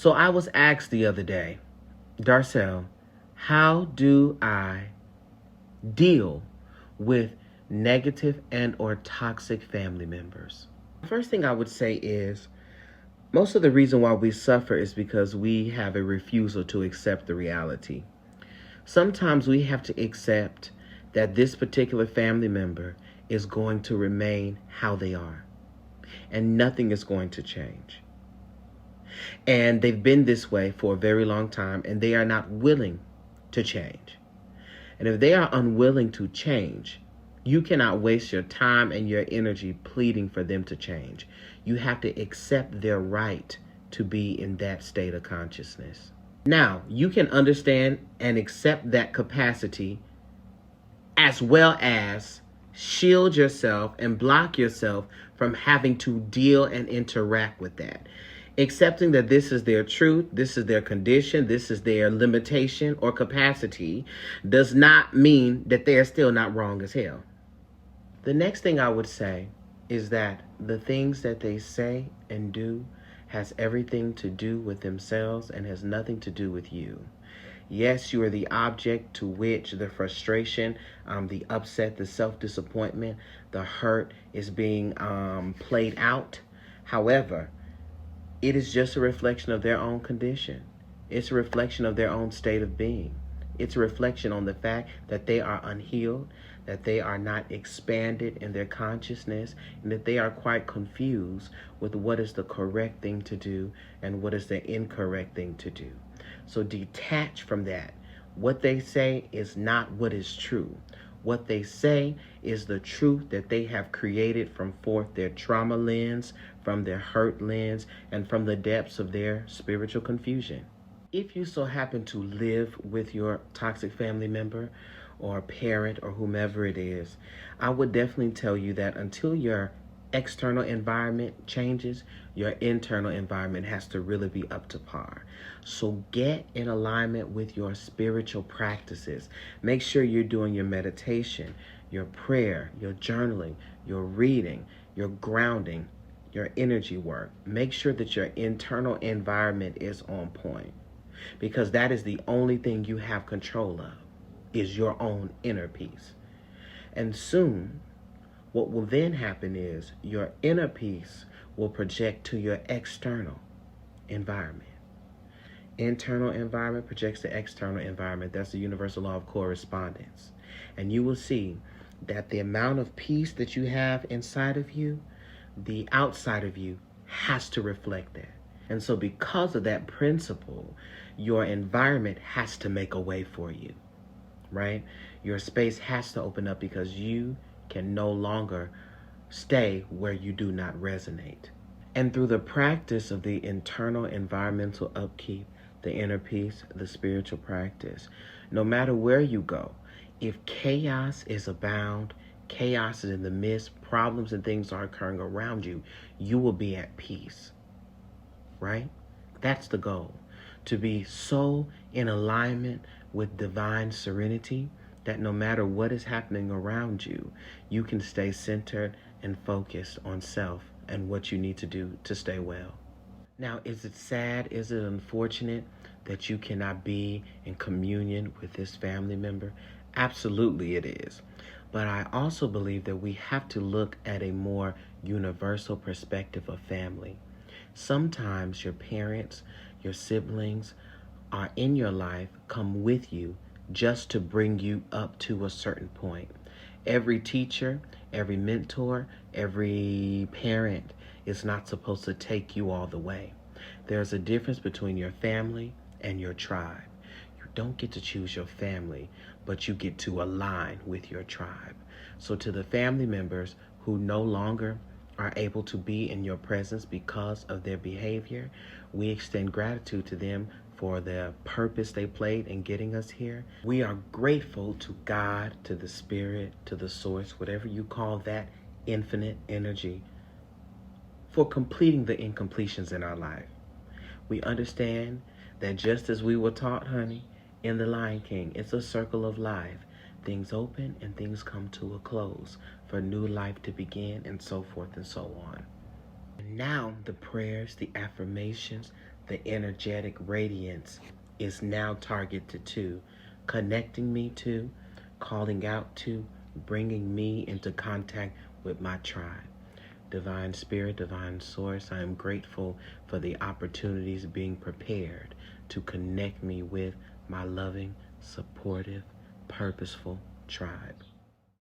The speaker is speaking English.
So I was asked the other day, Darcell, how do I deal with negative and or toxic family members? First thing I would say is most of the reason why we suffer is because we have a refusal to accept the reality. Sometimes we have to accept that this particular family member is going to remain how they are, and nothing is going to change. And they've been this way for a very long time, and they are not willing to change. And if they are unwilling to change, you cannot waste your time and your energy pleading for them to change. You have to accept their right to be in that state of consciousness. Now, you can understand and accept that capacity as well as shield yourself and block yourself from having to deal and interact with that. Accepting that this is their truth, this is their condition, this is their limitation or capacity does not mean that they are still not wrong as hell. The next thing I would say is that the things that they say and do has everything to do with themselves and has nothing to do with you. Yes, you are the object to which the frustration, the upset, the self-disappointment, the hurt is being played out. However, it is just a reflection of their own condition. It's a reflection of their own state of being. It's a reflection on the fact that they are unhealed, that they are not expanded in their consciousness, and that they are quite confused with what is the correct thing to do and what is the incorrect thing to do. So detach from that. What they say is not what is true. What they say is the truth that they have created from forth their trauma lens, from their hurt lens, and from the depths of their spiritual confusion. If you so happen to live with your toxic family member or parent or whomever it is, I would definitely tell you that until your external environment changes, your internal environment has to really be up to par. So get in alignment with your spiritual practices. Make sure you're doing your meditation, your prayer, your journaling, your reading, your grounding, your energy work. Make sure that your internal environment is on point, because that is the only thing you have control of, is your own inner peace. And soon, what will then happen is your inner peace will project to your external environment. Internal environment projects to external environment. That's the universal law of correspondence. And you will see that the amount of peace that you have inside of you, the outside of you has to reflect that. And so because of that principle, your environment has to make a way for you, right? Your space has to open up because you can no longer stay where you do not resonate. And through the practice of the internal environmental upkeep, the inner peace, the spiritual practice, no matter where you go, if chaos is abound, chaos is in the midst, problems and things are occurring around you, you will be at peace, right? That's the goal, to be so in alignment with divine serenity that no matter what is happening around you, you can stay centered and focused on self and what you need to do to stay well. Now, is it sad? Is it unfortunate that you cannot be in communion with this family member? Absolutely it is. But I also believe that we have to look at a more universal perspective of family. Sometimes your parents, your siblings are in your life, come with you just to bring you up to a certain point. Every teacher, every mentor, every parent is not supposed to take you all the way. There's a difference between your family and your tribe. You don't get to choose your family, but you get to align with your tribe. So to the family members who no longer are able to be in your presence because of their behavior, we extend gratitude to them for the purpose they played in getting us here. We are grateful to God, to the Spirit, to the source, whatever you call that infinite energy, for completing the incompletions in our life. We understand that just as we were taught, honey, in The Lion King, it's a circle of life. Things open and things come to a close for new life to begin, and so forth and so on. And now the prayers, the affirmations, the energetic radiance is now targeted to, connecting me to, calling out to, bringing me into contact with my tribe. Divine Spirit, Divine Source, I am grateful for the opportunities being prepared to connect me with my loving, supportive, purposeful tribe.